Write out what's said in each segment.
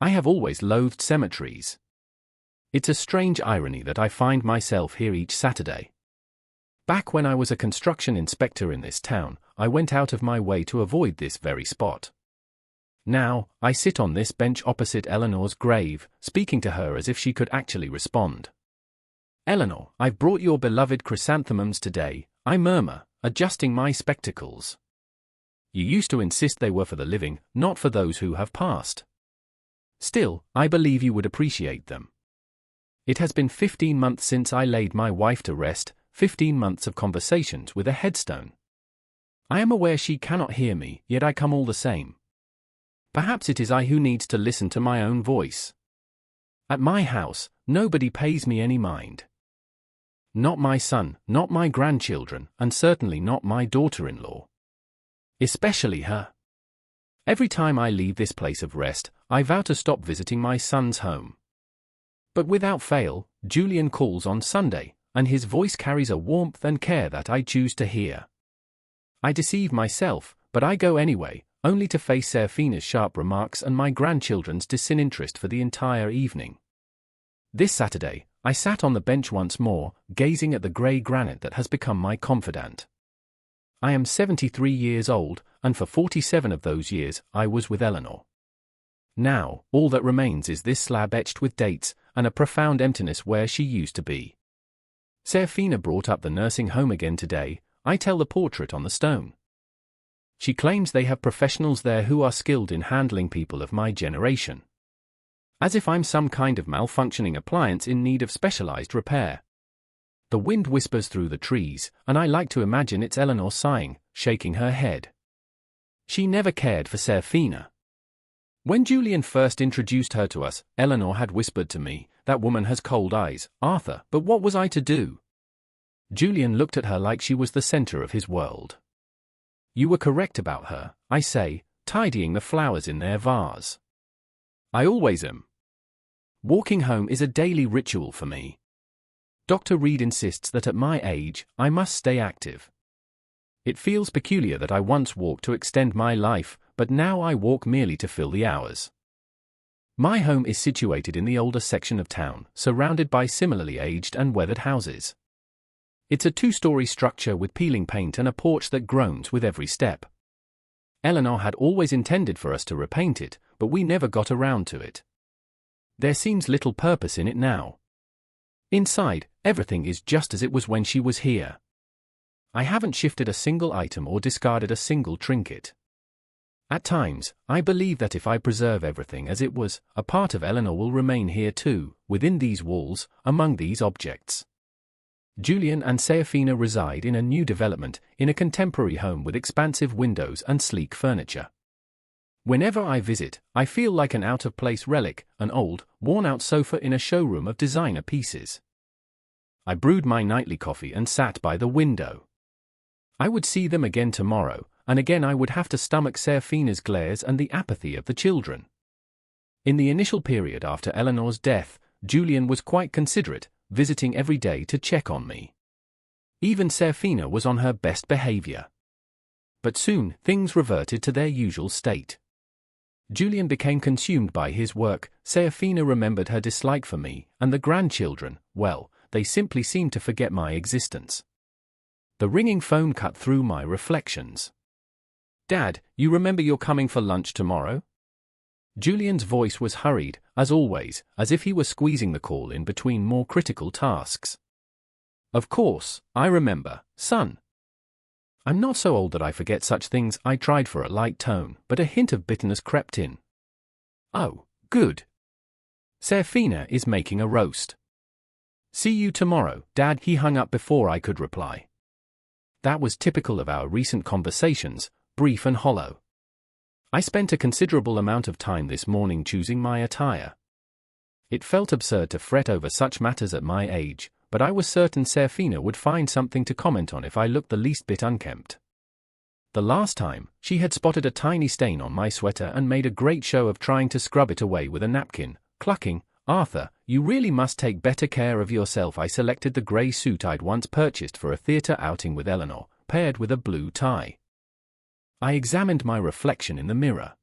I have always loathed cemeteries. It's a strange irony that I find myself here each Saturday. Back when I was a construction inspector in this town, I went out of my way to avoid this very spot. Now, I sit on this bench opposite Eleanor's grave, speaking to her as if she could actually respond. "Eleanor, I've brought your beloved chrysanthemums today," I murmur, adjusting my spectacles. "You used to insist they were for the living, not for those who have passed. Still, I believe you would appreciate them. It has been 15 months since I laid my wife to rest, 15 months of conversations with a headstone. I am aware she cannot hear me, yet I come all the same. Perhaps it is I who needs to listen to my own voice. At my house, nobody pays me any mind. Not my son, not my grandchildren, and certainly not my daughter-in-law. Especially her. Every time I leave this place of rest, I vow to stop visiting my son's home. But without fail, Julian calls on Sunday, and his voice carries a warmth and care that I choose to hear. I deceive myself, but I go anyway, only to face Serafina's sharp remarks and my grandchildren's disinterest for the entire evening. This Saturday, I sat on the bench once more, gazing at the grey granite that has become my confidant. I am 73 years old, and for 47 of those years, I was with Eleanor. Now, all that remains is this slab etched with dates, and a profound emptiness where she used to be. Serafina brought up the nursing home again today, I tell the portrait on the stone. She claims they have professionals there who are skilled in handling people of my generation. As if I'm some kind of malfunctioning appliance in need of specialized repair. The wind whispers through the trees, and I like to imagine it's Eleanor sighing, shaking her head. She never cared for Serafina. When Julian first introduced her to us, Eleanor had whispered to me, "That woman has cold eyes, Arthur," but what was I to do? Julian looked at her like she was the center of his world. "You were correct about her," I say, tidying the flowers in their vase. "I always am. Walking home is a daily ritual for me. Dr. Reed insists that at my age, I must stay active. It feels peculiar that I once walked to extend my life, but now I walk merely to fill the hours." My home is situated in the older section of town, surrounded by similarly aged and weathered houses. It's a 2-story structure with peeling paint and a porch that groans with every step. Eleanor had always intended for us to repaint it, but we never got around to it. There seems little purpose in it now. Inside, everything is just as it was when she was here. I haven't shifted a single item or discarded a single trinket. At times, I believe that if I preserve everything as it was, a part of Eleanor will remain here too, within these walls, among these objects. Julian and Serafina reside in a new development, in a contemporary home with expansive windows and sleek furniture. Whenever I visit, I feel like an out-of-place relic, an old, worn-out sofa in a showroom of designer pieces. I brewed my nightly coffee and sat by the window. I would see them again tomorrow, and again I would have to stomach Serafina's glares and the apathy of the children. In the initial period after Eleanor's death, Julian was quite considerate, visiting every day to check on me. Even Serafina was on her best behavior. But soon, things reverted to their usual state. Julian became consumed by his work, Serafina remembered her dislike for me, and the grandchildren, well, they simply seemed to forget my existence. The ringing phone cut through my reflections. "Dad, you remember you're coming for lunch tomorrow?" Julian's voice was hurried, as always, as if he were squeezing the call in between more critical tasks. "Of course, I remember, son. I'm not so old that I forget such things," I tried for a light tone, but a hint of bitterness crept in. "Oh, good. Serafina is making a roast. See you tomorrow, Dad." He hung up before I could reply. That was typical of our recent conversations, brief and hollow. I spent a considerable amount of time this morning choosing my attire. It felt absurd to fret over such matters at my age, but I was certain Serafina would find something to comment on if I looked the least bit unkempt. The last time, she had spotted a tiny stain on my sweater and made a great show of trying to scrub it away with a napkin, clucking, "Arthur, you really must take better care of yourself." I selected the grey suit I'd once purchased for a theatre outing with Eleanor, paired with a blue tie. I examined my reflection in the mirror.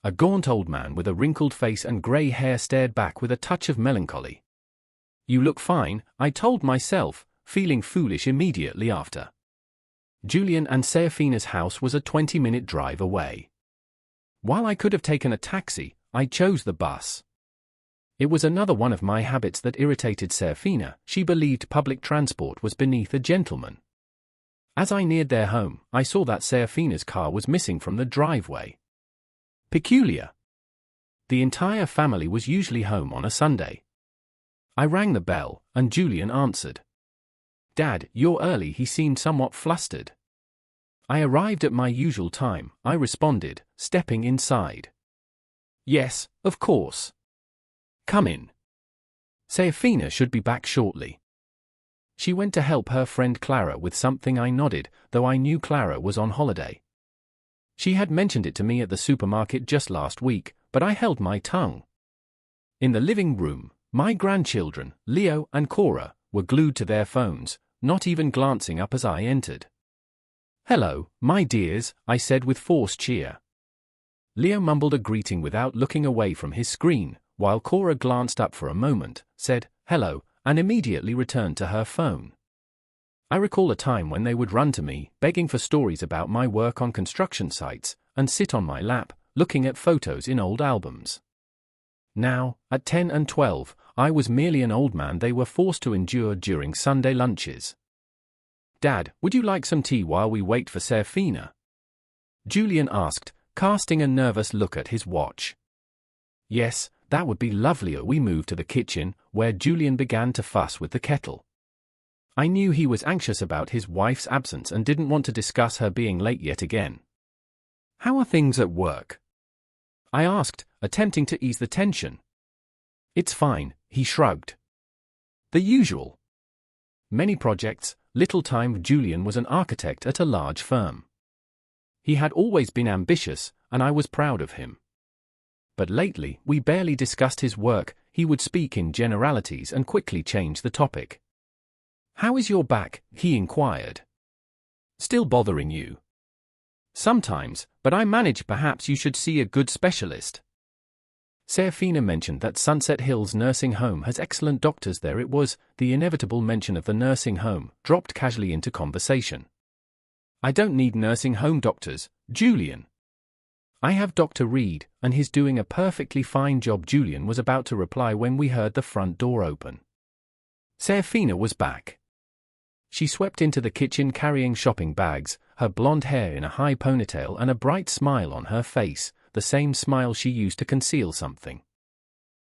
A gaunt old man with a wrinkled face and grey hair stared back with a touch of melancholy. "You look fine," I told myself, feeling foolish immediately after. Julian and Serafina's house was a 20-minute drive away. While I could have taken a taxi, I chose the bus. It was another one of my habits that irritated Serafina. She believed public transport was beneath a gentleman. As I neared their home, I saw that Serafina's car was missing from the driveway. Peculiar. The entire family was usually home on a Sunday. I rang the bell, and Julian answered. "Dad, you're early," he seemed somewhat flustered. "I arrived at my usual time," I responded, stepping inside. "Yes, of course. Come in. Serafina should be back shortly." She went to help her friend Clara with something. I nodded, though I knew Clara was on holiday. She had mentioned it to me at the supermarket just last week, but I held my tongue. In the living room, my grandchildren, Leo and Cora, were glued to their phones, not even glancing up as I entered. "Hello, my dears," I said with forced cheer. Leo mumbled a greeting without looking away from his screen, while Cora glanced up for a moment, said, "Hello," and immediately returned to her phone. I recall a time when they would run to me, begging for stories about my work on construction sites, and sit on my lap, looking at photos in old albums. Now, at 10 and 12, I was merely an old man they were forced to endure during Sunday lunches. "Dad, would you like some tea while we wait for Serafina?" Julian asked, casting a nervous look at his watch. "Yes, that would be lovelier." We moved to the kitchen, where Julian began to fuss with the kettle. I knew he was anxious about his wife's absence and didn't want to discuss her being late yet again. "How are things at work?" I asked, attempting to ease the tension. "It's fine," he shrugged. "The usual. Many projects, little time." Julian was an architect at a large firm. He had always been ambitious, and I was proud of him. But lately, we barely discussed his work. He would speak in generalities and quickly change the topic. "How is your back?" he inquired. "Still bothering you?" "Sometimes, but I manage. Perhaps you should see a good specialist." Serafina mentioned that Sunset Hills Nursing Home has excellent doctors there. It was the inevitable mention of the nursing home, dropped casually into conversation. "I don't need nursing home doctors, Julian. I have Dr. Reed, and he's doing a perfectly fine job." Julian was about to reply when we heard the front door open. Serafina was back. She swept into the kitchen carrying shopping bags, her blonde hair in a high ponytail and a bright smile on her face, the same smile she used to conceal something.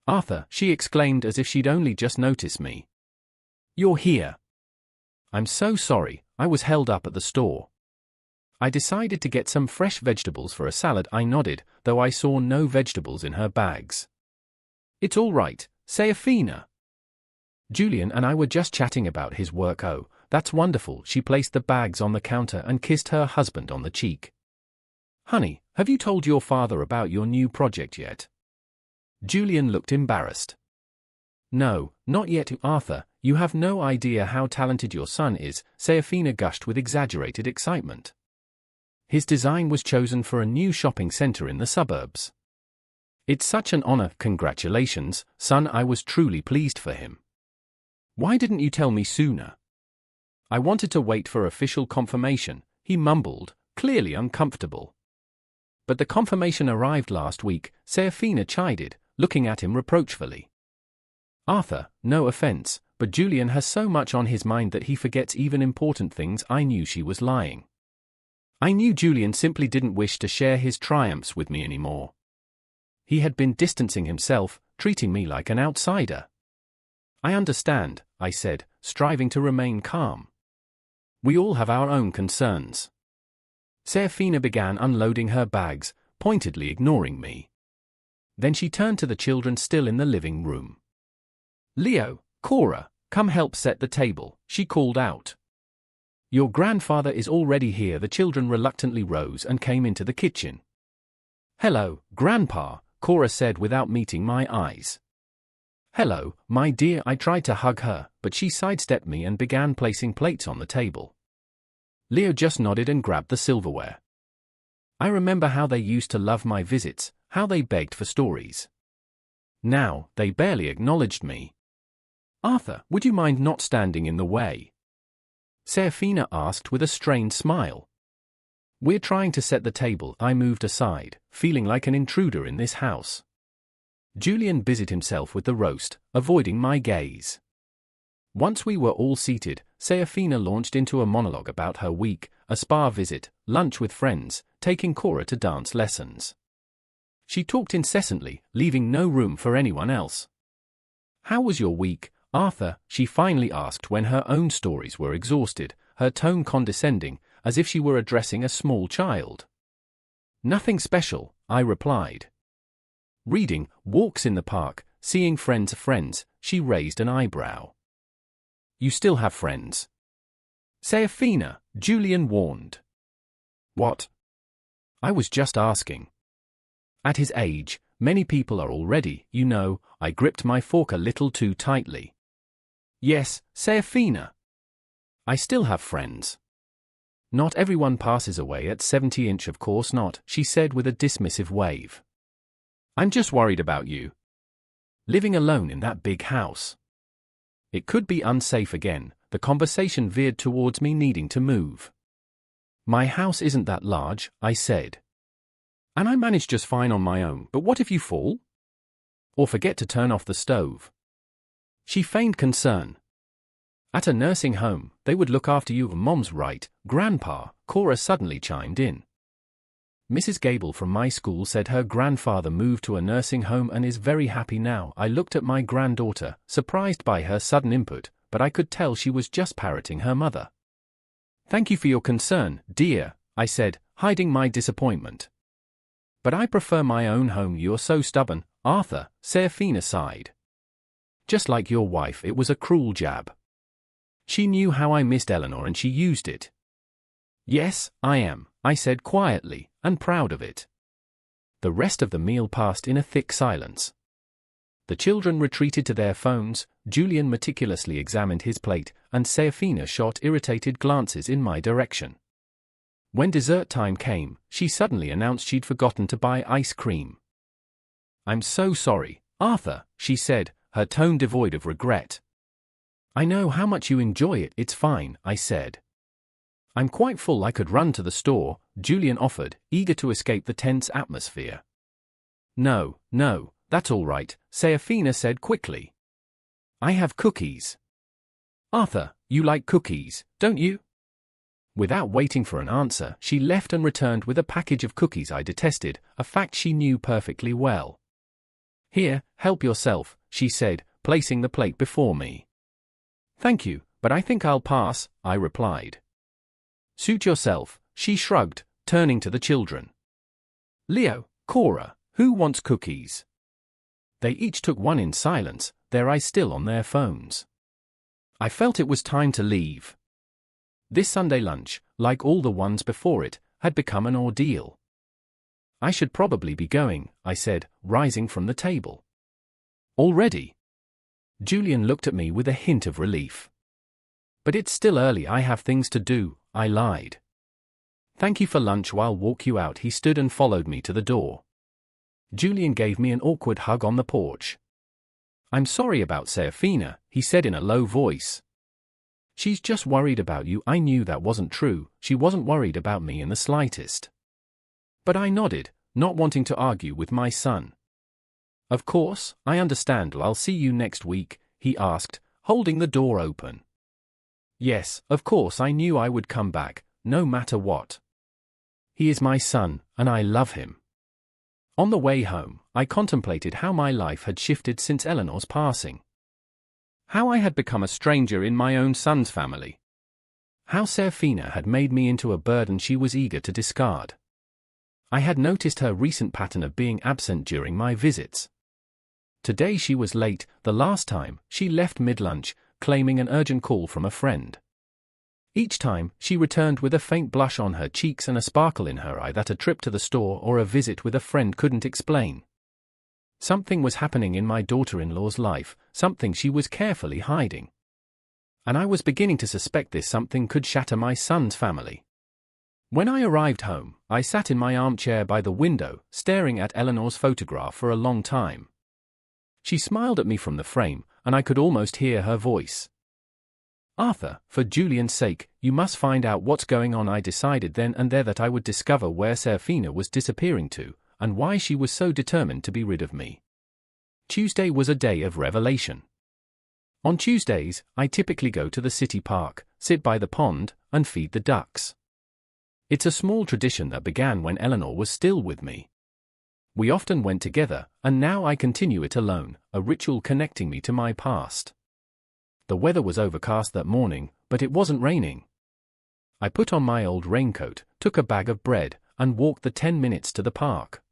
"Arthur," she exclaimed as if she'd only just noticed me. "You're here." "I'm so sorry, I was held up at the store. I decided to get some fresh vegetables for a salad." I nodded, though I saw no vegetables in her bags. "It's all right, Serafina. Julian and I were just chatting about his work." "Oh, that's wonderful." She placed the bags on the counter and kissed her husband on the cheek. "Honey, have you told your father about your new project yet?" Julian looked embarrassed. "No, not yet." "Arthur, you have no idea how talented your son is," Serafina gushed with exaggerated excitement. "His design was chosen for a new shopping center in the suburbs. It's such an honor." "Congratulations, son." I was truly pleased for him. "Why didn't you tell me sooner?" "I wanted to wait for official confirmation," he mumbled, clearly uncomfortable. "But the confirmation arrived last week," Serafina chided, looking at him reproachfully. "Arthur, no offense, but Julian has so much on his mind that he forgets even important things." I knew she was lying. I knew Julian simply didn't wish to share his triumphs with me anymore. He had been distancing himself, treating me like an outsider. "I understand," I said, striving to remain calm. "We all have our own concerns." Serafina began unloading her bags, pointedly ignoring me. Then she turned to the children still in the living room. "Leo, Cora, come help set the table," she called out. "Your grandfather is already here." The children reluctantly rose and came into the kitchen. "Hello, Grandpa," Cora said without meeting my eyes. "Hello, my dear." I tried to hug her, but she sidestepped me and began placing plates on the table. Leo just nodded and grabbed the silverware. I remember how they used to love my visits, how they begged for stories. Now, they barely acknowledged me. "Arthur, would you mind not standing in the way?" Serafina asked with a strained smile. "We're trying to set the table." I moved aside, feeling like an intruder in this house. Julian busied himself with the roast, avoiding my gaze. Once we were all seated, Serafina launched into a monologue about her week, a spa visit, lunch with friends, taking Cora to dance lessons. She talked incessantly, leaving no room for anyone else. "How was your week, Arthur?" she finally asked when her own stories were exhausted, her tone condescending, as if she were addressing a small child. "Nothing special," I replied. "Reading, walks in the park, seeing friends," she raised an eyebrow. "You still have friends?" "Serafina," Julian warned. "What?" I was just asking. At his age, many people are already, you know. I gripped my fork a little too tightly. "Yes, Serafina. I still have friends." "Not everyone passes away at 70-inch, of course not," she said with a dismissive wave. "I'm just worried about you. Living alone in that big house. It could be unsafe again." The conversation veered towards me needing to move. "My house isn't that large," I said. "And I manage just fine on my own, but what if you fall? Or forget to turn off the stove?" She feigned concern. "At a nursing home, they would look after you." "Mom's right, Grandpa," Cora suddenly chimed in. "Mrs. Gable from my school said her grandfather moved to a nursing home and is very happy now." I looked at my granddaughter, surprised by her sudden input, but I could tell she was just parroting her mother. "Thank you for your concern, dear," I said, hiding my disappointment. "But I prefer my own home." "You're so stubborn, Arthur," Serafina sighed. "Just like your wife." It was a cruel jab. She knew how I missed Eleanor and she used it. "Yes, I am," I said quietly, and proud of it. The rest of the meal passed in a thick silence. The children retreated to their phones, Julian meticulously examined his plate, and Serafina shot irritated glances in my direction. When dessert time came, she suddenly announced she'd forgotten to buy ice cream. "I'm so sorry, Arthur," she said, her tone devoid of regret. "I know how much you enjoy it." "It's fine," I said. "I'm quite full. I could run to the store," Julian offered, eager to escape the tense atmosphere. No, that's all right," Serafina said quickly. "I have cookies." "Arthur, you like cookies, don't you?" Without waiting for an answer, she left and returned with a package of cookies I detested, a fact she knew perfectly well. "Here, help yourself," she said, placing the plate before me. "Thank you, but I think I'll pass," I replied. "Suit yourself," she shrugged, turning to the children. "Leo, Cora, who wants cookies?" They each took one in silence, their eyes still on their phones. I felt it was time to leave. This Sunday lunch, like all the ones before it, had become an ordeal. "I should probably be going," I said, rising from the table. "Already?" Julian looked at me with a hint of relief. "But it's still early. I have things to do," I lied. "Thank you for lunch. I'll walk you out." He stood and followed me to the door. Julian gave me an awkward hug on the porch. "I'm sorry about Serafina," he said in a low voice. "She's just worried about you." I knew that wasn't true. She wasn't worried about me in the slightest. But I nodded, not wanting to argue with my son. "Of course, I understand. I'll see you next week," he asked, holding the door open. Yes, of course I knew I would come back, no matter what. He is my son, and I love him. On the way home, I contemplated how my life had shifted since Eleanor's passing. How I had become a stranger in my own son's family. How Serafina had made me into a burden she was eager to discard. I had noticed her recent pattern of being absent during my visits. Today she was late. The last time, she left mid-lunch, claiming an urgent call from a friend. Each time, she returned with a faint blush on her cheeks and a sparkle in her eye that a trip to the store or a visit with a friend couldn't explain. Something was happening in my daughter-in-law's life, something she was carefully hiding. And I was beginning to suspect this something could shatter my son's family. When I arrived home, I sat in my armchair by the window, staring at Eleanor's photograph for a long time. She smiled at me from the frame, and I could almost hear her voice. "Arthur, for Julian's sake, you must find out what's going on." I decided then and there that I would discover where Serafina was disappearing to, and why she was so determined to be rid of me. Tuesday was a day of revelation. On Tuesdays, I typically go to the city park, sit by the pond, and feed the ducks. It's a small tradition that began when Eleanor was still with me. We often went together, and now I continue it alone, a ritual connecting me to my past. The weather was overcast that morning, but it wasn't raining. I put on my old raincoat, took a bag of bread, and walked the 10 minutes to the park.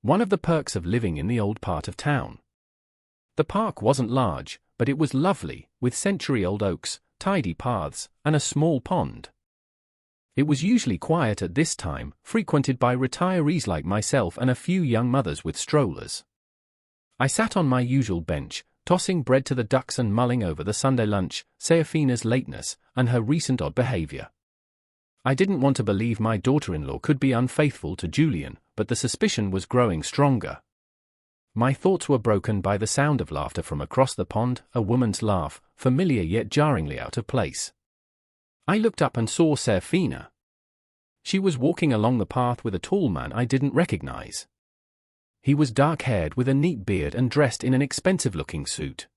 One of the perks of living in the old part of town. The park wasn't large, but it was lovely, with century-old oaks, tidy paths, and a small pond. It was usually quiet at this time, frequented by retirees like myself and a few young mothers with strollers. I sat on my usual bench, tossing bread to the ducks and mulling over the Sunday lunch, Serafina's lateness, and her recent odd behavior. I didn't want to believe my daughter-in-law could be unfaithful to Julian, but the suspicion was growing stronger. My thoughts were broken by the sound of laughter from across the pond, a woman's laugh, familiar yet jarringly out of place. I looked up and saw Serafina. She was walking along the path with a tall man I didn't recognize. He was dark-haired with a neat beard and dressed in an expensive-looking suit.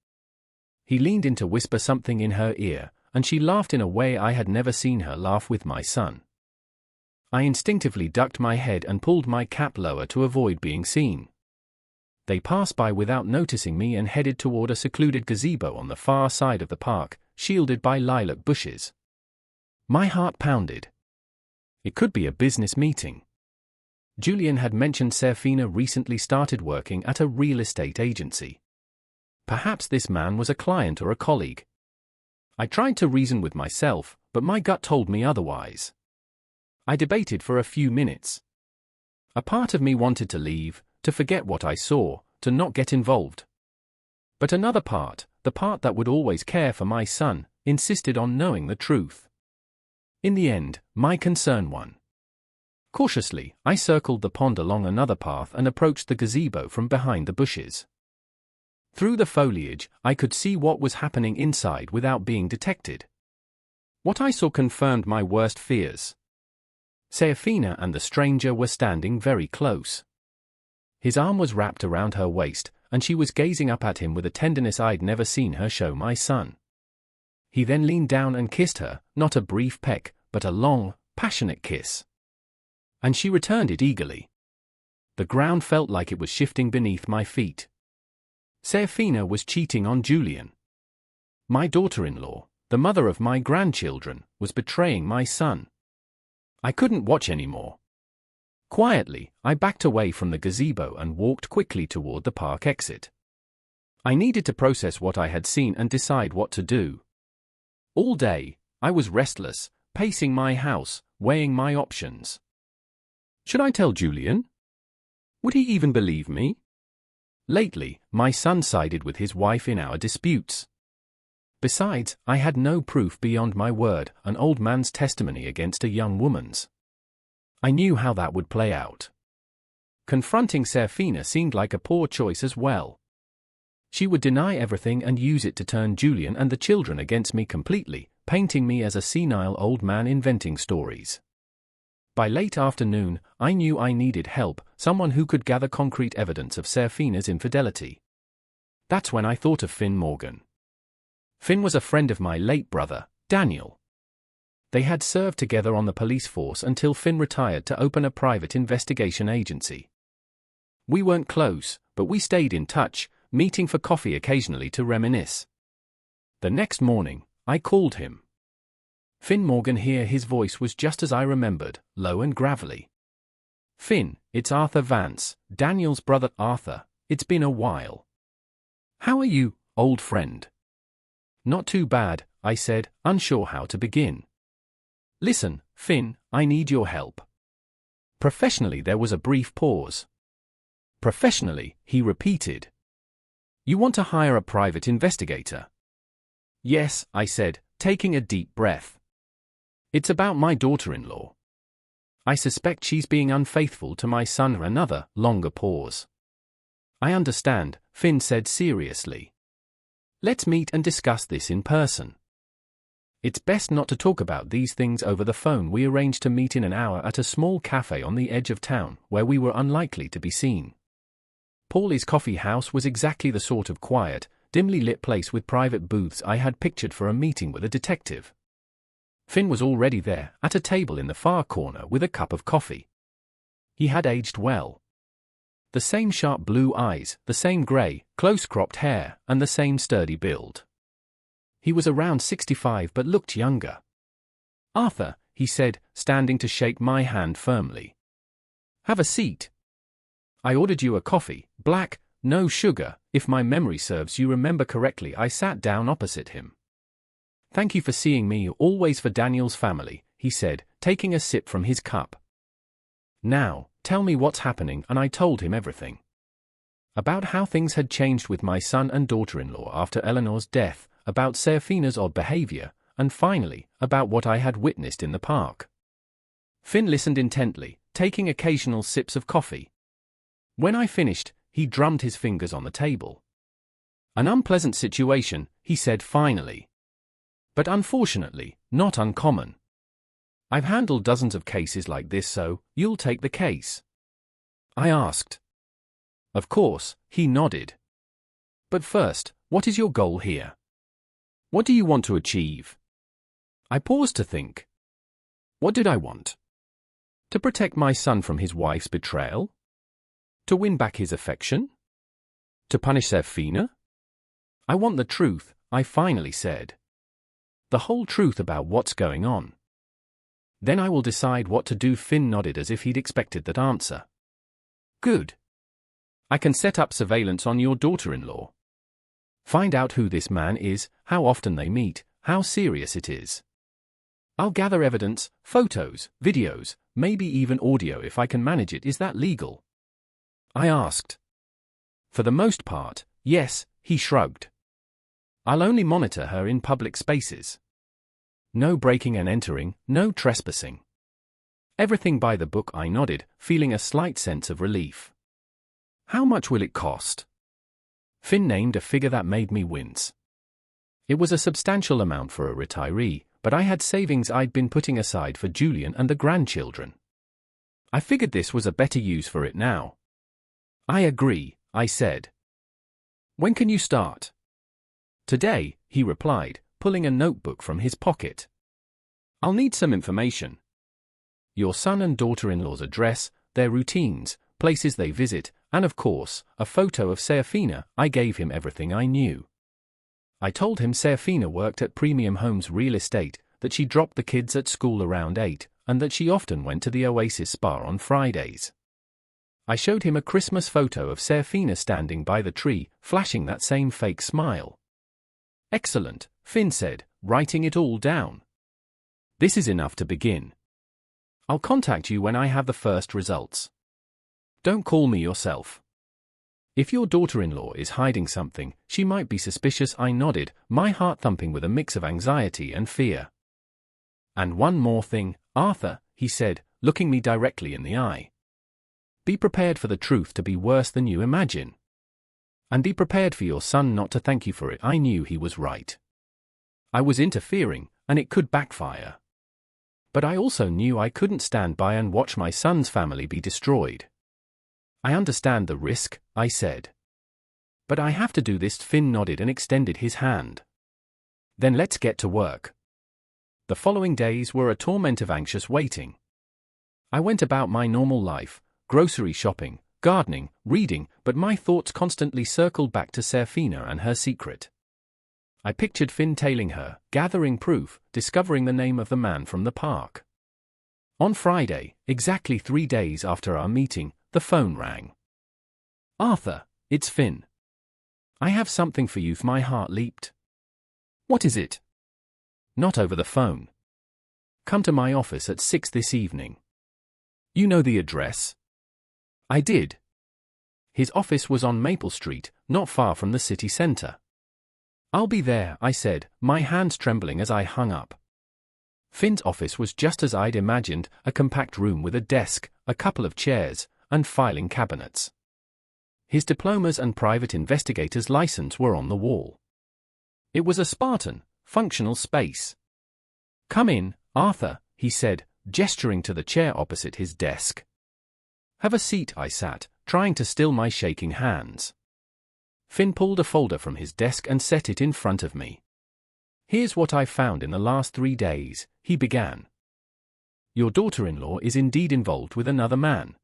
He leaned in to whisper something in her ear, and she laughed in a way I had never seen her laugh with my son. I instinctively ducked my head and pulled my cap lower to avoid being seen. They passed by without noticing me and headed toward a secluded gazebo on the far side of the park, shielded by lilac bushes. My heart pounded. It could be a business meeting. Julian had mentioned Serafina recently started working at a real estate agency. Perhaps this man was a client or a colleague. I tried to reason with myself, but my gut told me otherwise. I debated for a few minutes. A part of me wanted to leave, to forget what I saw, to not get involved. But another part, the part that would always care for my son, insisted on knowing the truth. In the end, my concern won. Cautiously, I circled the pond along another path and approached the gazebo from behind the bushes. Through the foliage, I could see what was happening inside without being detected. What I saw confirmed my worst fears. Serafina and the stranger were standing very close. His arm was wrapped around her waist, and she was gazing up at him with a tenderness I'd never seen her show my son. He then leaned down and kissed her, not a brief peck, but a long, passionate kiss. And she returned it eagerly. The ground felt like it was shifting beneath my feet. Serafina was cheating on Julian. My daughter-in-law, the mother of my grandchildren, was betraying my son. I couldn't watch anymore. Quietly, I backed away from the gazebo and walked quickly toward the park exit. I needed to process what I had seen and decide what to do. All day, I was restless, pacing my house, weighing my options. Should I tell Julian? Would he even believe me? Lately, my son sided with his wife in our disputes. Besides, I had no proof beyond my word, an old man's testimony against a young woman's. I knew how that would play out. Confronting Serafina seemed like a poor choice as well. She would deny everything and use it to turn Julian and the children against me completely, painting me as a senile old man inventing stories. By late afternoon, I knew I needed help, someone who could gather concrete evidence of Serafina's infidelity. That's when I thought of Finn Morgan. Finn was a friend of my late brother, Daniel. They had served together on the police force until Finn retired to open a private investigation agency. We weren't close, but we stayed in touch, meeting for coffee occasionally to reminisce. The next morning, I called him. Finn Morgan here. His voice was just as I remembered, low and gravelly. Finn, it's Arthur Vance, Daniel's brother. Arthur, it's been a while. How are you, old friend? Not too bad, I said, unsure how to begin. Listen, Finn, I need your help. Professionally. There was a brief pause. Professionally, he repeated. You want to hire a private investigator? Yes, I said, taking a deep breath. It's about my daughter-in-law. I suspect she's being unfaithful to my son. Another longer pause. I understand, Finn said seriously. Let's meet and discuss this in person. It's best not to talk about these things over the phone. We arranged to meet in an hour at a small cafe on the edge of town, where we were unlikely to be seen. Paulie's coffee house was exactly the sort of quiet, dimly lit place with private booths I had pictured for a meeting with a detective. Finn was already there, at a table in the far corner with a cup of coffee. He had aged well. The same sharp blue eyes, the same grey, close-cropped hair, and the same sturdy build. He was around 65 but looked younger. "Arthur," he said, standing to shake my hand firmly. "Have a seat. I ordered you a coffee, black, no sugar, if my memory serves you remember correctly." I sat down opposite him. "Thank you for seeing me, always for Daniel's family," he said, taking a sip from his cup. "Now, tell me what's happening," and I told him everything. About how things had changed with my son and daughter-in-law after Eleanor's death, about Serafina's odd behavior, and finally, about what I had witnessed in the park. Finn listened intently, taking occasional sips of coffee. When I finished, he drummed his fingers on the table. "An unpleasant situation," he said finally. "But unfortunately, not uncommon. I've handled dozens of cases like this, so you'll take the case?" I asked. "Of course," he nodded. "But first, what is your goal here? What do you want to achieve?" I paused to think. What did I want? To protect my son from his wife's betrayal? To win back his affection? To punish Serafina? "I want the truth," I finally said. "The whole truth about what's going on. Then I will decide what to do." Finn nodded as if he'd expected that answer. "Good. I can set up surveillance on your daughter-in-law. Find out who this man is, how often they meet, how serious it is. I'll gather evidence, photos, videos, maybe even audio if I can manage it. Is that legal?" I asked. "For the most part, yes," he shrugged. "I'll only monitor her in public spaces. No breaking and entering, no trespassing. Everything by the book." I nodded, feeling a slight sense of relief. "How much will it cost?" Finn named a figure that made me wince. It was a substantial amount for a retiree, but I had savings I'd been putting aside for Julian and the grandchildren. I figured this was a better use for it now. "I agree," I said. "When can you start?" "Today," he replied, pulling a notebook from his pocket. "I'll need some information. Your son and daughter-in-law's address, their routines, places they visit, and of course, a photo of Serafina." I gave him everything I knew. I told him Serafina worked at Premium Homes Real Estate, that she dropped the kids at school around 8, and that she often went to the Oasis Spa on Fridays. I showed him a Christmas photo of Serafina standing by the tree, flashing that same fake smile. "Excellent," Finn said, writing it all down. "This is enough to begin. I'll contact you when I have the first results. Don't call me yourself. If your daughter-in-law is hiding something, she might be suspicious." I nodded, my heart thumping with a mix of anxiety and fear. "And one more thing, Arthur," he said, looking me directly in the eye. "Be prepared for the truth to be worse than you imagine. And be prepared for your son not to thank you for it." I knew he was right. I was interfering, and it could backfire. But I also knew I couldn't stand by and watch my son's family be destroyed. "I understand the risk," I said. "But I have to do this." Finn nodded and extended his hand. "Then let's get to work." The following days were a torment of anxious waiting. I went about my normal life, grocery shopping, gardening, reading, but my thoughts constantly circled back to Serafina and her secret. I pictured Finn tailing her, gathering proof, discovering the name of the man from the park. On Friday, exactly 3 days after our meeting, the phone rang. "Arthur, it's Finn. I have something for you." My heart leaped. "What is it?" "Not over the phone. Come to my office at 6 this evening." "You know the address?" I did. His office was on Maple Street, not far from the city center. "I'll be there," I said, my hands trembling as I hung up. Finn's office was just as I'd imagined, a compact room with a desk, a couple of chairs, and filing cabinets. His diplomas and private investigator's license were on the wall. It was a Spartan, functional space. "Come in, Arthur," he said, gesturing to the chair opposite his desk. "Have a seat," I sat, trying to still my shaking hands. Finn pulled a folder from his desk and set it in front of me. "Here's what I've found in the last 3 days," he began. "Your daughter-in-law is indeed involved with another man.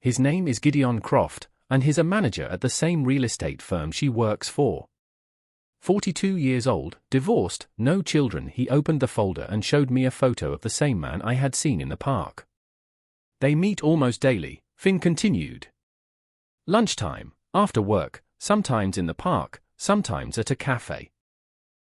His name is Gideon Croft, and he's a manager at the same real estate firm she works for. 42 years old, divorced, no children." He opened the folder and showed me a photo of the same man I had seen in the park. "They meet almost daily," Finn continued. "Lunchtime, after work, sometimes in the park, sometimes at a cafe.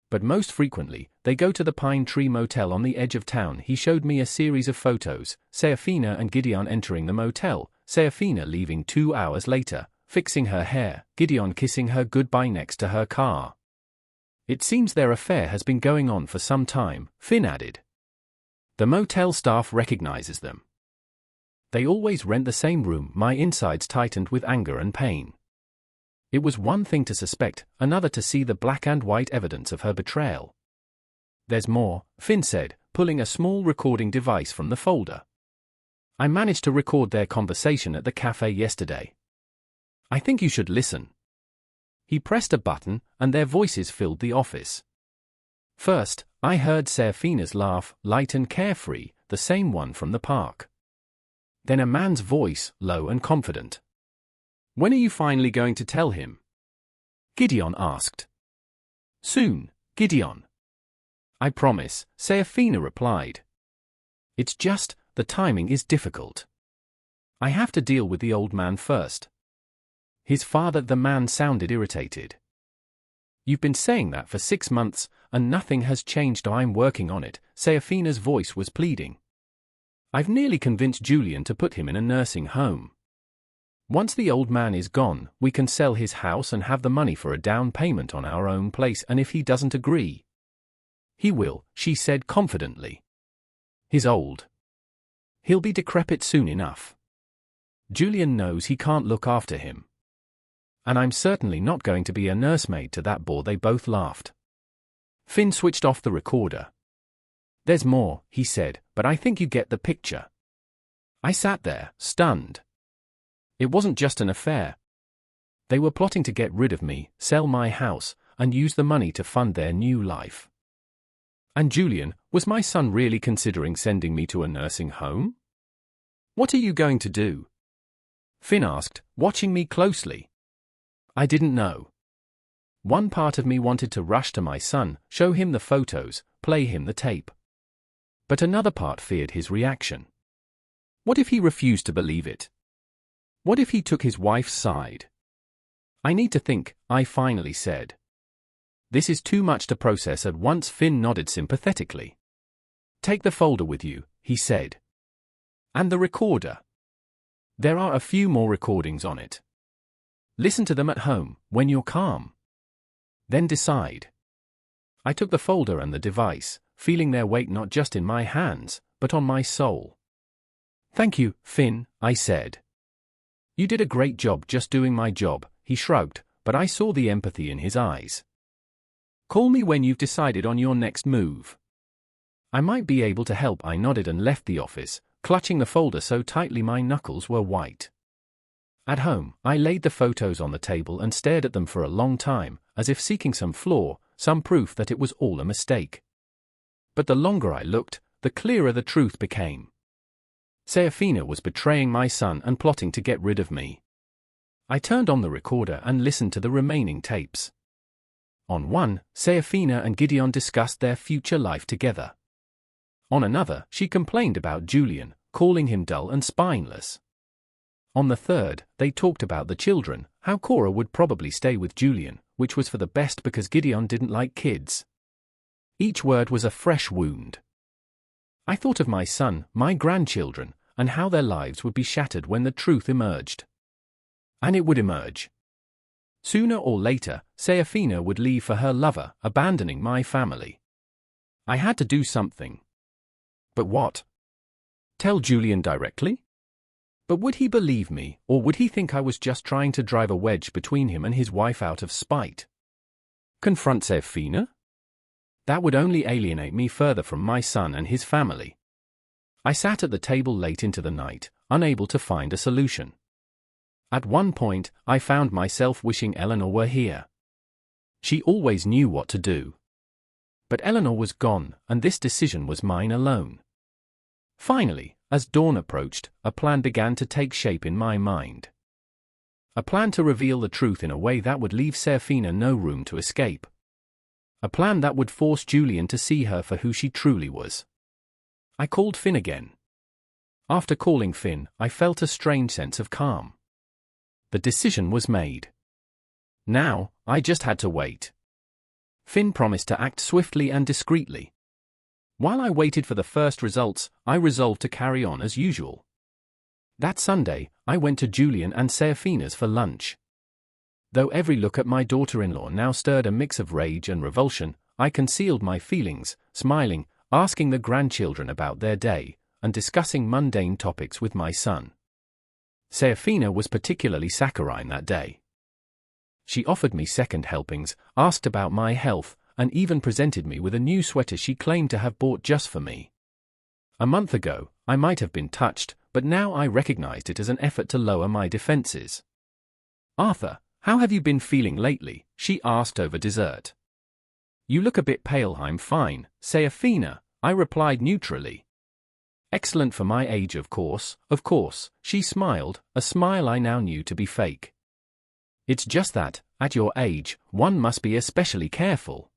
But most frequently, they go to the Pine Tree Motel on the edge of town." He showed me a series of photos, Serafina and Gideon entering the motel, Serafina leaving 2 hours later, fixing her hair, Gideon kissing her goodbye next to her car. "It seems their affair has been going on for some time," Finn added. "The motel staff recognizes them. They always rent the same room." My insides tightened with anger and pain. It was one thing to suspect, another to see the black and white evidence of her betrayal. "There's more," Finn said, pulling a small recording device from the folder. "I managed to record their conversation at the cafe yesterday. I think you should listen." He pressed a button, and their voices filled the office. First, I heard Serafina's laugh, light and carefree, the same one from the park. Then a man's voice, low and confident. "When are you finally going to tell him?" Gideon asked. "Soon, Gideon. I promise," Serafina replied. "It's just, the timing is difficult. I have to deal with the old man first." His father. The man sounded irritated. "You've been saying that for 6 months, and nothing has changed." "I'm working on it," Serafina's voice was pleading. "I've nearly convinced Julian to put him in a nursing home. Once the old man is gone, we can sell his house and have the money for a down payment on our own place. And if he doesn't agree—" "He will," she said confidently. "He's old. He'll be decrepit soon enough. Julian knows he can't look after him. And I'm certainly not going to be a nursemaid to that bore." They both laughed. Finn switched off the recorder. "There's more," he said, "but I think you get the picture." I sat there, stunned. It wasn't just an affair. They were plotting to get rid of me, sell my house, and use the money to fund their new life. And Julian, was my son really considering sending me to a nursing home? "What are you going to do?" Finn asked, watching me closely. I didn't know. One part of me wanted to rush to my son, show him the photos, play him the tape. But another part feared his reaction. What if he refused to believe it? What if he took his wife's side? "I need to think," I finally said. "This is too much to process at once." Finn nodded sympathetically. "Take the folder with you," he said. "And the recorder. There are a few more recordings on it. Listen to them at home, when you're calm. Then decide." I took the folder and the device, feeling their weight not just in my hands, but on my soul. "Thank you, Finn," I said. "You did a great job just doing my job." He shrugged, but I saw the empathy in his eyes. "Call me when you've decided on your next move." "I might be able to help." I nodded and left the office, clutching the folder so tightly my knuckles were white. At home, I laid the photos on the table and stared at them for a long time, as if seeking some flaw, some proof that it was all a mistake. But the longer I looked, the clearer the truth became. Serafina was betraying my son and plotting to get rid of me. I turned on the recorder and listened to the remaining tapes. On one, Serafina and Gideon discussed their future life together. On another, she complained about Julian, calling him dull and spineless. On the third, they talked about the children, how Cora would probably stay with Julian, which was for the best because Gideon didn't like kids. Each word was a fresh wound. I thought of my son, my grandchildren, and how their lives would be shattered when the truth emerged. And it would emerge. Sooner or later, Serafina would leave for her lover, abandoning my family. I had to do something. But what? Tell Julian directly? But would he believe me, or would he think I was just trying to drive a wedge between him and his wife out of spite? Confront Serafina? That would only alienate me further from my son and his family. I sat at the table late into the night, unable to find a solution. At one point, I found myself wishing Eleanor were here. She always knew what to do. But Eleanor was gone, and this decision was mine alone. Finally, as dawn approached, a plan began to take shape in my mind. A plan to reveal the truth in a way that would leave Serafina no room to escape. A plan that would force Julian to see her for who she truly was. I called Finn again. After calling Finn, I felt a strange sense of calm. The decision was made. Now, I just had to wait. Finn promised to act swiftly and discreetly. While I waited for the first results, I resolved to carry on as usual. That Sunday, I went to Julian and Serafina's for lunch. Though every look at my daughter-in-law now stirred a mix of rage and revulsion, I concealed my feelings, smiling, asking the grandchildren about their day, and discussing mundane topics with my son. Serafina was particularly saccharine that day. She offered me second helpings, asked about my health, and even presented me with a new sweater she claimed to have bought just for me. A month ago, I might have been touched, but now I recognized it as an effort to lower my defenses. "Arthur, how have you been feeling lately?" she asked over dessert. "You look a bit pale." "I'm fine, Serafina," I replied neutrally. "Excellent for my age, of course," she smiled, a smile I now knew to be fake. "It's just that, at your age, one must be especially careful."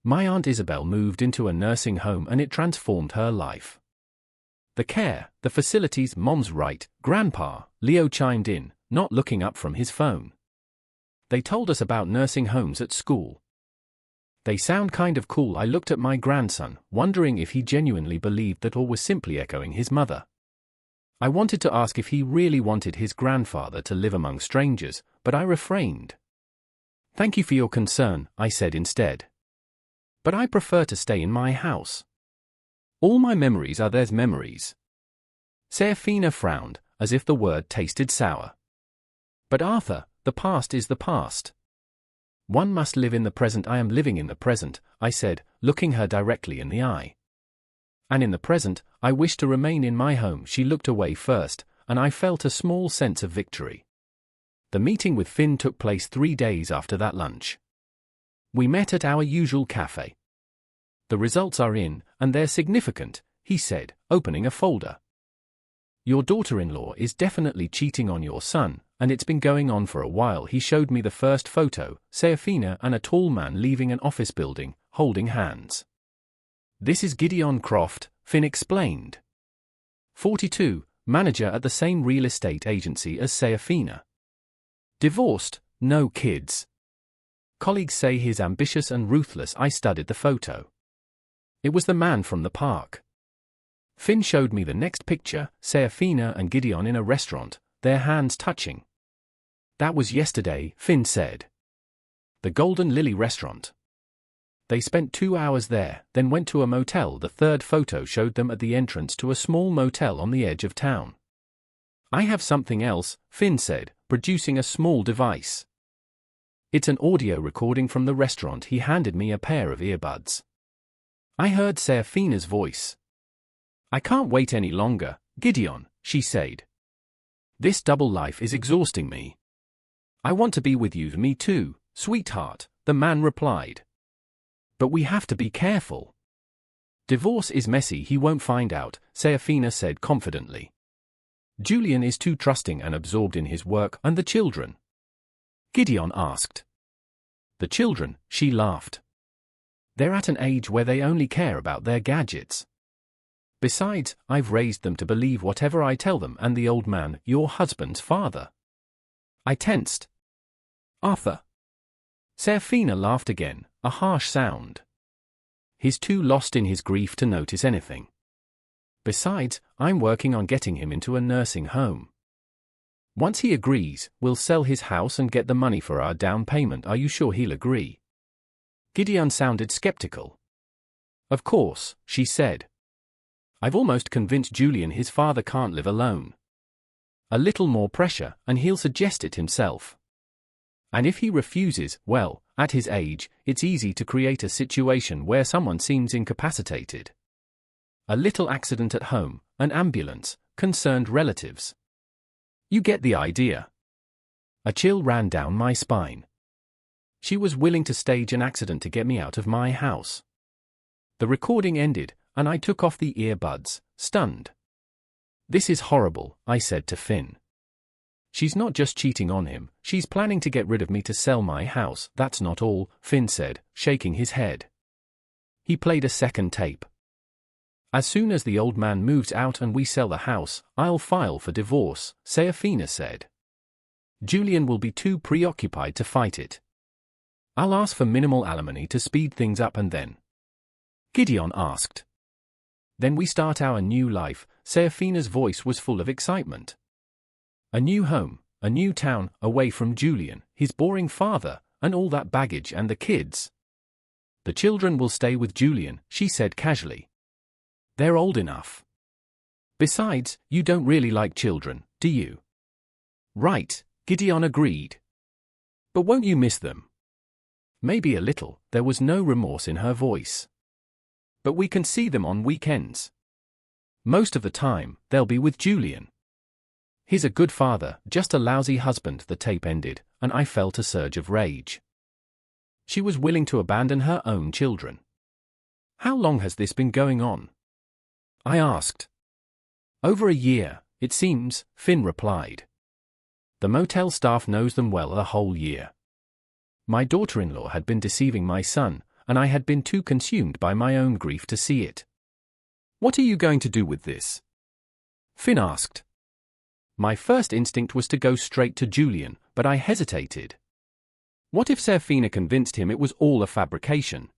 My Aunt Isabel moved into a nursing home and it transformed her life. The care, the facilities. "Mom's right, Grandpa," Leo chimed in, not looking up from his phone. "They told us about nursing homes at school. They sound kind of cool." I looked at my grandson, wondering if he genuinely believed that or was simply echoing his mother. I wanted to ask if he really wanted his grandfather to live among strangers, but I refrained. "Thank you for your concern," I said instead. "But I prefer to stay in my house. All my memories are theirs memories." Serafina frowned, as if the word tasted sour. "But Arthur, the past is the past. One must live in the present." "I am living in the present," I said, looking her directly in the eye. "And in the present, I wish to remain in my home." She looked away first, and I felt a small sense of victory. The meeting with Finn took place 3 days after that lunch. We met at our usual cafe. "The results are in, and they're significant," he said, opening a folder. "Your daughter-in-law is definitely cheating on your son, and it's been going on for a while." He showed me the first photo, Serafina and a tall man leaving an office building, holding hands. "This is Gideon Croft," Finn explained. 42, manager at the same real estate agency as Serafina. Divorced, no kids. Colleagues say he's ambitious and ruthless. I studied the photo. It was the man from the park. Finn showed me the next picture, Serafina and Gideon in a restaurant, their hands touching. "That was yesterday," Finn said. "The Golden Lily restaurant. They spent 2 hours there, then went to a motel." The third photo showed them at the entrance to a small motel on the edge of town. "I have something else," Finn said, producing a small device. "It's an audio recording from the restaurant." He handed me a pair of earbuds. I heard Serafina's voice. "I can't wait any longer, Gideon," she said. "This double life is exhausting me." "I want to be with you." "Me too, sweetheart," the man replied. "But we have to be careful. Divorce is messy." "He won't find out," Serafina said confidently. "Julian is too trusting and absorbed in his work." "And the children?" Gideon asked. "The children," she laughed. "They're at an age where they only care about their gadgets. Besides, I've raised them to believe whatever I tell them." "And the old man, your husband's father?" I tensed. "Arthur." Serafina laughed again, a harsh sound. "He's too lost in his grief to notice anything. Besides, I'm working on getting him into a nursing home. Once he agrees, we'll sell his house and get the money for our down payment." "Are you sure he'll agree?" Gideon sounded skeptical. "Of course," she said. I've almost convinced Julian his father can't live alone. A little more pressure, and he'll suggest it himself. And if he refuses, well, at his age, it's easy to create a situation where someone seems incapacitated. A little accident at home, an ambulance, concerned relatives. You get the idea. A chill ran down my spine. She was willing to stage an accident to get me out of my house. The recording ended, and I took off the earbuds, stunned. This is horrible, I said to Finn. She's not just cheating on him, she's planning to get rid of me to sell my house. That's not all, Finn said, shaking his head. He played a second tape. As soon as the old man moves out and we sell the house, I'll file for divorce, Serafina said. Julian will be too preoccupied to fight it. I'll ask for minimal alimony to speed things up and then. Gideon asked. Then we start our new life. Serafina's voice was full of excitement. A new home, a new town, away from Julian, his boring father, and all that baggage and the kids. The children will stay with Julian, she said casually. They're old enough. Besides, you don't really like children, do you? Right, Gideon agreed. But won't you miss them? Maybe a little, there was no remorse in her voice. But we can see them on weekends. Most of the time, they'll be with Julian. He's a good father, just a lousy husband. The tape ended, and I felt a surge of rage. She was willing to abandon her own children. How long has this been going on? I asked. Over a year, it seems, Finn replied. The motel staff knows them well a whole year. My daughter-in-law had been deceiving my son, and I had been too consumed by my own grief to see it. What are you going to do with this? Finn asked. My first instinct was to go straight to Julian, but I hesitated. What if Serafina convinced him it was all a fabrication?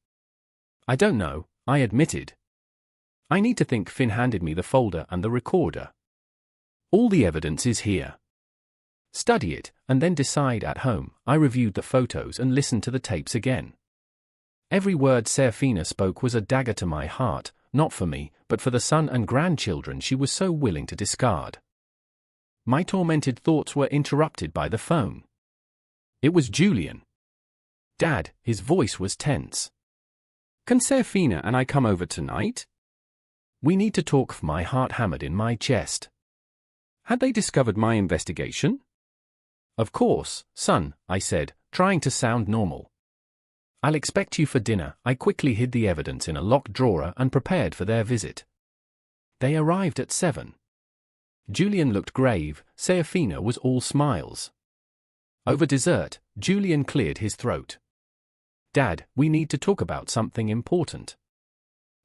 I don't know, I admitted. I need to think. Finn handed me the folder and the recorder. All the evidence is here. Study it, and then decide at home. I reviewed the photos and listened to the tapes again. Every word Serafina spoke was a dagger to my heart, not for me, but for the son and grandchildren she was so willing to discard. My tormented thoughts were interrupted by the phone. It was Julian. Dad, his voice was tense. Can Serafina and I come over tonight? We need to talk. My heart hammered in my chest. Had they discovered my investigation? Of course, son, I said, trying to sound normal. I'll expect you for dinner. I quickly hid the evidence in a locked drawer and prepared for their visit. They arrived at 7. Julian looked grave, Serafina was all smiles. Over dessert, Julian cleared his throat. Dad, we need to talk about something important.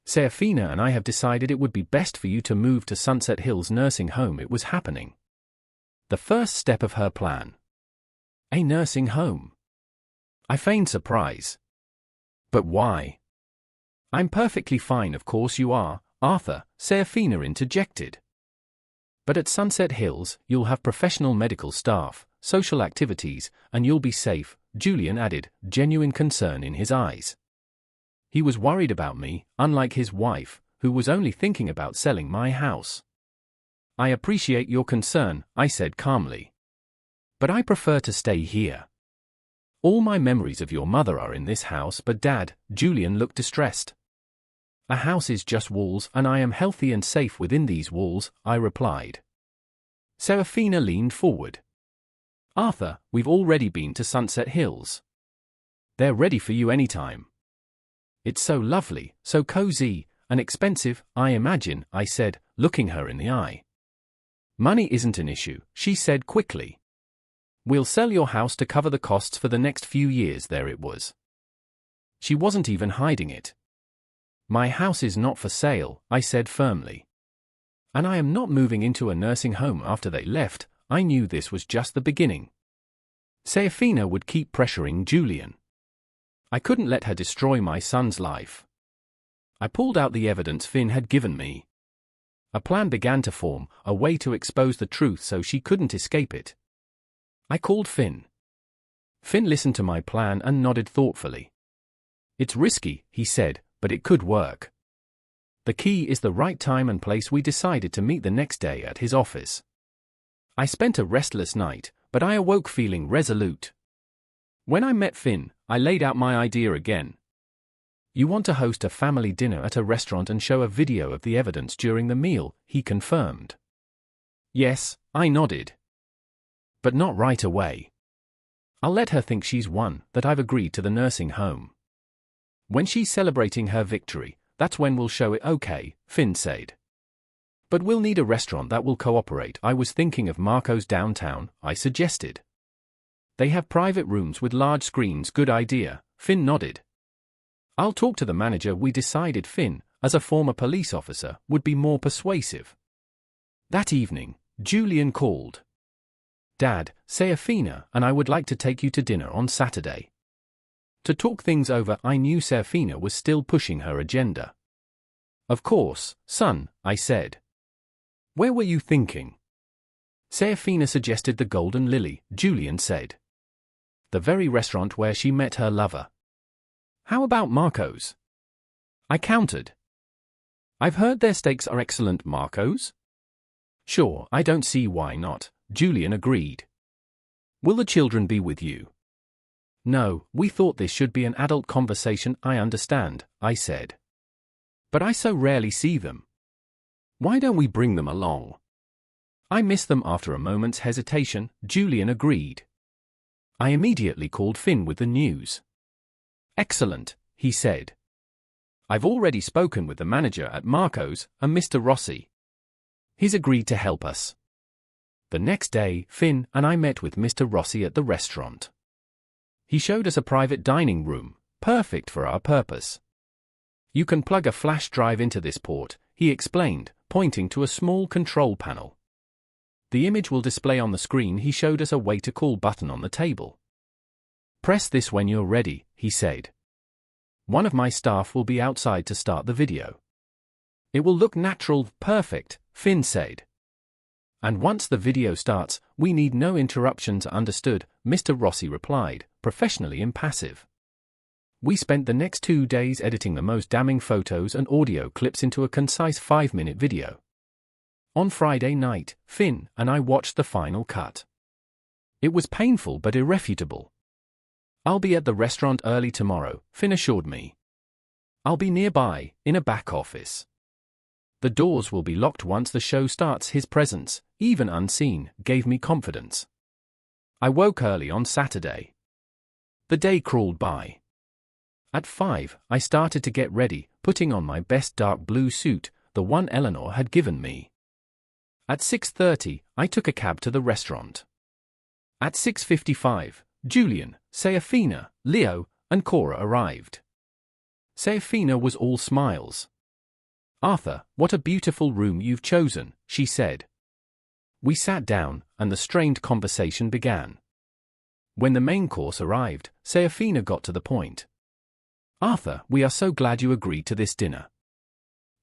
Serafina and I have decided it would be best for you to move to Sunset Hills nursing home. It was happening. The first step of her plan. A nursing home. I feigned surprise. But why? I'm perfectly fine. Of course you are, Arthur, Serafina interjected. But at Sunset Hills, you'll have professional medical staff, social activities, and you'll be safe, Julian added, genuine concern in his eyes. He was worried about me, unlike his wife, who was only thinking about selling my house. I appreciate your concern, I said calmly. But I prefer to stay here. All my memories of your mother are in this house. But Dad, Julian looked distressed. A house is just walls, and I am healthy and safe within these walls, I replied. Serafina leaned forward. Arthur, we've already been to Sunset Hills. They're ready for you anytime. It's so lovely, so cozy, and expensive, I imagine, I said, looking her in the eye. Money isn't an issue, she said quickly. We'll sell your house to cover the costs for the next few years. There it was. She wasn't even hiding it. My house is not for sale, I said firmly. And I am not moving into a nursing home after they left. I knew this was just the beginning. Serafina would keep pressuring Julian. I couldn't let her destroy my son's life. I pulled out the evidence Finn had given me. A plan began to form, a way to expose the truth so she couldn't escape it. I called Finn. Finn listened to my plan and nodded thoughtfully. It's risky, he said, but it could work. The key is the right time and place. We decided to meet the next day at his office. I spent a restless night, but I awoke feeling resolute. When I met Finn, I laid out my idea again. You want to host a family dinner at a restaurant and show a video of the evidence during the meal, he confirmed. Yes, I nodded. But not right away. I'll let her think she's won, that I've agreed to the nursing home. When she's celebrating her victory, that's when we'll show it. Okay, Finn said. But we'll need a restaurant that will cooperate. I was thinking of Marco's downtown, I suggested. They have private rooms with large screens. Good idea, Finn nodded. I'll talk to the manager. We decided Finn, as a former police officer, would be more persuasive. That evening, Julian called. Dad, Serafina and I would like to take you to dinner on Saturday. To talk things over, I knew Serafina was still pushing her agenda. Of course, son, I said. Where were you thinking? Serafina suggested the Golden Lily, Julian said. The very restaurant where she met her lover. How about Marco's? I countered. I've heard their steaks are excellent. Marco's? Sure, I don't see why not, Julian agreed. Will the children be with you? No, we thought this should be an adult conversation. I understand, I said. But I so rarely see them. Why don't we bring them along? I miss them. After a moment's hesitation, Julian agreed. I immediately called Finn with the news. Excellent, he said. I've already spoken with the manager at Marco's and Mr. Rossi. He's agreed to help us. The next day, Finn and I met with Mr. Rossi at the restaurant. He showed us a private dining room, perfect for our purpose. You can plug a flash drive into this port, he explained, pointing to a small control panel. The image will display on the screen. He showed us a way to call button on the table. Press this when you're ready, he said. One of my staff will be outside to start the video. It will look natural. Perfect, Finn said. And once the video starts, we need no interruptions. Understood, Mr. Rossi replied, professionally impassive. We spent the next 2 days editing the most damning photos and audio clips into a concise 5-minute video. On Friday night, Finn and I watched the final cut. It was painful but irrefutable. I'll be at the restaurant early tomorrow, Finn assured me. I'll be nearby, in a back office. The doors will be locked once the show starts. His presence, even unseen, gave me confidence. I woke early on Saturday. The day crawled by. At 5, I started to get ready, putting on my best dark blue suit, the one Eleanor had given me. At 6:30, I took a cab to the restaurant. At 6:55, Julian, Serafina, Leo, and Cora arrived. Serafina was all smiles. Arthur, what a beautiful room you've chosen, she said. We sat down, and the strained conversation began. When the main course arrived, Serafina got to the point. Arthur, we are so glad you agreed to this dinner.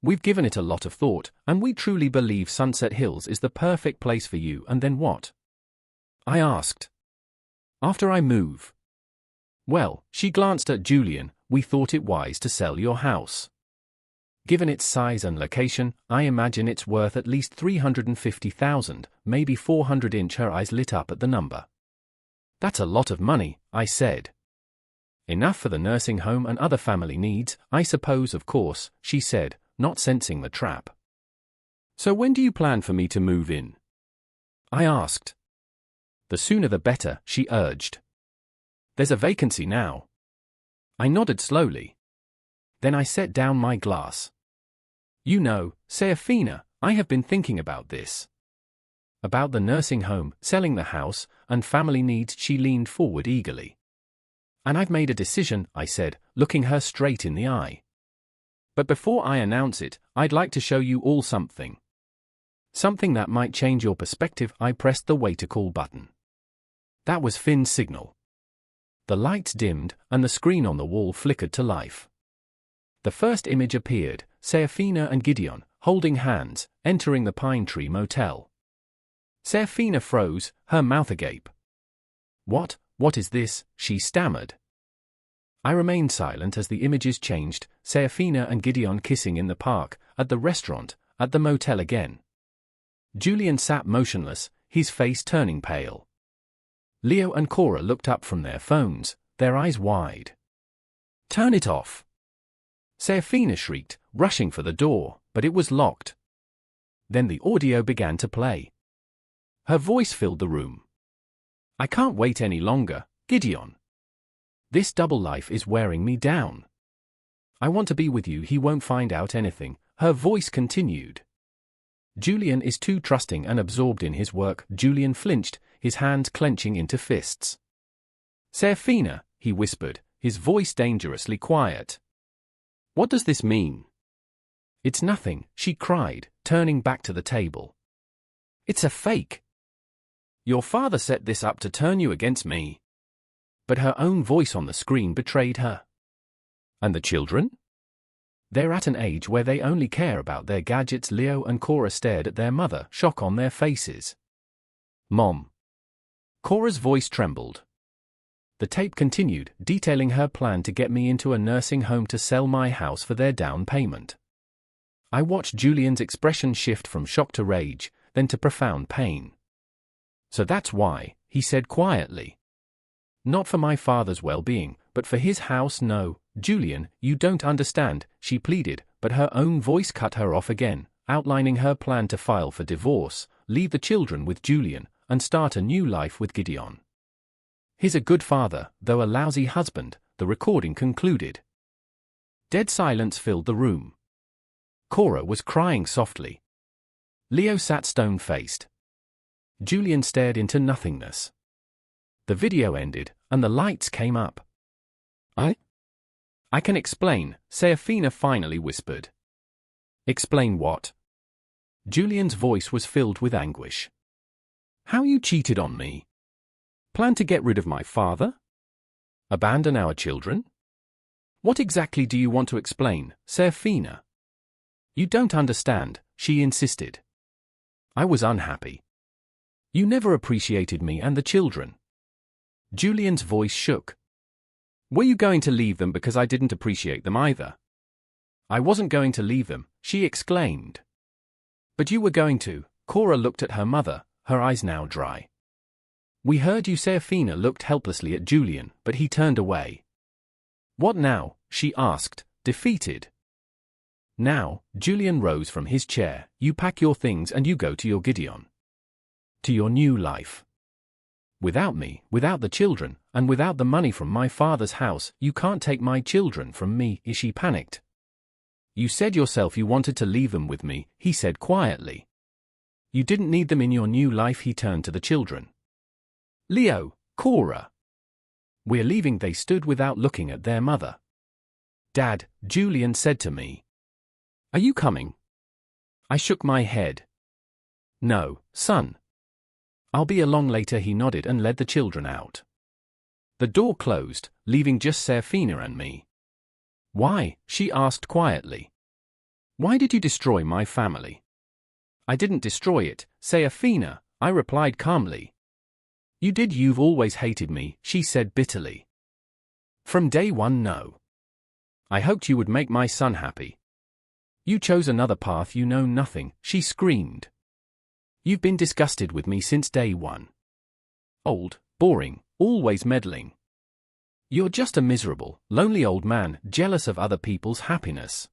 We've given it a lot of thought, and we truly believe Sunset Hills is the perfect place for you. And then what? I asked. After I move. Well, she glanced at Julian, we thought it wise to sell your house. Given its size and location, I imagine it's worth at least $350,000, maybe $400. Her eyes lit up at the number. That's a lot of money, I said. Enough for the nursing home and other family needs, I suppose. Of course, she said, not sensing the trap. So when do you plan for me to move in? I asked. The sooner the better, she urged. There's a vacancy now. I nodded slowly. Then I set down my glass. You know, Serafina, I have been thinking about this. About the nursing home, selling the house, and family needs. She leaned forward eagerly. And I've made a decision, I said, looking her straight in the eye. But before I announce it, I'd like to show you all something. Something that might change your perspective. I pressed the way to call button. That was Finn's signal. The lights dimmed, and the screen on the wall flickered to life. The first image appeared, Serafina and Gideon, holding hands, entering the Pine Tree Motel. Serafina froze, her mouth agape. What is this? She stammered. I remained silent as the images changed, Serafina and Gideon kissing in the park, at the restaurant, at the motel again. Julian sat motionless, his face turning pale. Leo and Cora looked up from their phones, their eyes wide. "Turn it off!" Serafina shrieked, rushing for the door, but it was locked. Then the audio began to play. Her voice filled the room. "I can't wait any longer, Gideon. This double life is wearing me down. I want to be with you. He won't find out anything," her voice continued. "Julian is too trusting and absorbed in his work." Julian flinched, his hands clenching into fists. "Serafina," he whispered, his voice dangerously quiet. "What does this mean?" "It's nothing," she cried, turning back to the table. "It's a fake. Your father set this up to turn you against me." But her own voice on the screen betrayed her. "And the children? They're at an age where they only care about their gadgets." Leo and Cora stared at their mother, shock on their faces. "Mom." Cora's voice trembled. The tape continued, detailing her plan to get me into a nursing home to sell my house for their down payment. I watched Julian's expression shift from shock to rage, then to profound pain. "So that's why," he said quietly. "Not for my father's well-being, but for his house." "No, Julian, you don't understand," she pleaded, but her own voice cut her off again, outlining her plan to file for divorce, leave the children with Julian, and start a new life with Gideon. "He's a good father, though a lousy husband," the recording concluded. Dead silence filled the room. Cora was crying softly. Leo sat stone-faced. Julian stared into nothingness. The video ended, and the lights came up. I can explain," Serafina finally whispered. "Explain what?" Julian's voice was filled with anguish. "How you cheated on me? Plan to get rid of my father? Abandon our children? What exactly do you want to explain, Serafina?" "You don't understand," she insisted. "I was unhappy. You never appreciated me and the children." Julian's voice shook. "Were you going to leave them because I didn't appreciate them either?" "I wasn't going to leave them," she exclaimed. "But you were going to." Cora looked at her mother, her eyes now dry. "We heard you." Serafina looked helplessly at Julian, but he turned away. "What now?" she asked, defeated. "Now," Julian rose from his chair, "you pack your things and you go to your Gideon. To your new life. Without me, without the children, and without the money from my father's house, you can't take my children from me." She panicked. "You said yourself you wanted to leave them with me," he said quietly. "You didn't need them in your new life." He turned to the children. "Leo, Cora. We're leaving." They stood without looking at their mother. "Dad," Julian said to me. "Are you coming?" I shook my head. "No, son. I'll be along later." He nodded and led the children out. The door closed, leaving just Serafina and me. "Why?" she asked quietly. "Why did you destroy my family?" "I didn't destroy it, Serafina," I replied calmly. "You did. You've always hated me," she said bitterly. "From day one, no. I hoped you would make my son happy. You chose another path. You know nothing," she screamed. "You've been disgusted with me since day one. Old, boring, always meddling. You're just a miserable, lonely old man, jealous of other people's happiness."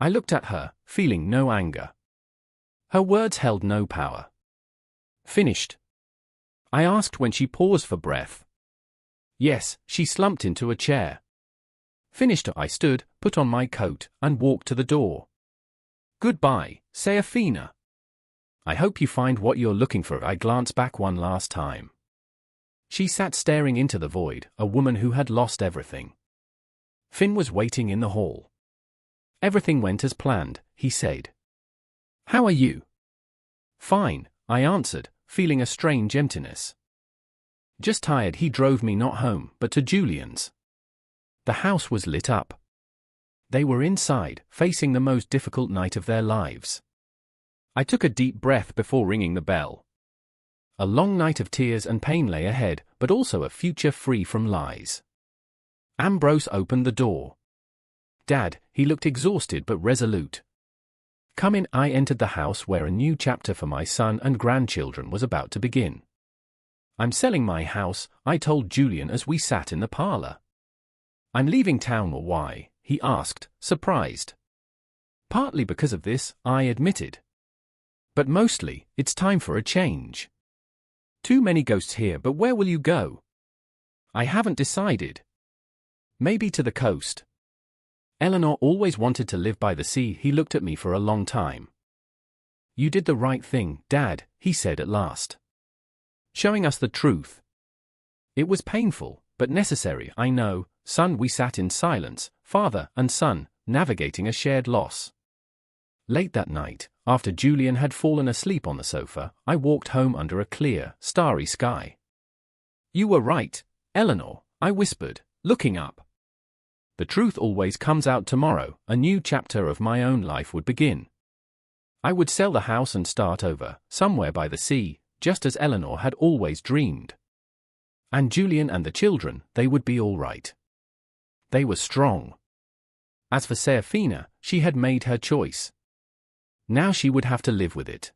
I looked at her, feeling no anger. Her words held no power. "Finished?" I asked when she paused for breath. "Yes," she slumped into a chair. "Finished." I stood, put on my coat, and walked to the door. "Goodbye, Serafina. I hope you find what you're looking for." I glanced back one last time. She sat staring into the void, a woman who had lost everything. Finn was waiting in the hall. "Everything went as planned," he said. "How are you?" "Fine," I answered, feeling a strange emptiness. "Just tired." He drove me not home, but to Julian's. The house was lit up. They were inside, facing the most difficult night of their lives. I took a deep breath before ringing the bell. A long night of tears and pain lay ahead, but also a future free from lies. Ambrose opened the door. Dad, he looked exhausted but resolute. Come in. I entered the house where a new chapter for my son and grandchildren was about to begin. I'm selling my house, I told Julian as we sat in the parlor. I'm leaving town. Or why? He asked, surprised. Partly because of this, I admitted. But mostly, it's time for a change. Too many ghosts here. But where will you go? I haven't decided. Maybe to the coast. Eleanor always wanted to live by the sea. He looked at me for a long time. You did the right thing, Dad, he said at last. Showing us the truth. It was painful, but necessary, I know, son. We sat in silence, father and son, navigating a shared loss. Late that night, after Julian had fallen asleep on the sofa, I walked home under a clear, starry sky. You were right, Eleanor, I whispered, looking up. The truth always comes out. Tomorrow, a new chapter of my own life would begin. I would sell the house and start over, somewhere by the sea, just as Eleanor had always dreamed. And Julian and the children, they would be all right. They were strong. As for Serafina, she had made her choice. Now she would have to live with it.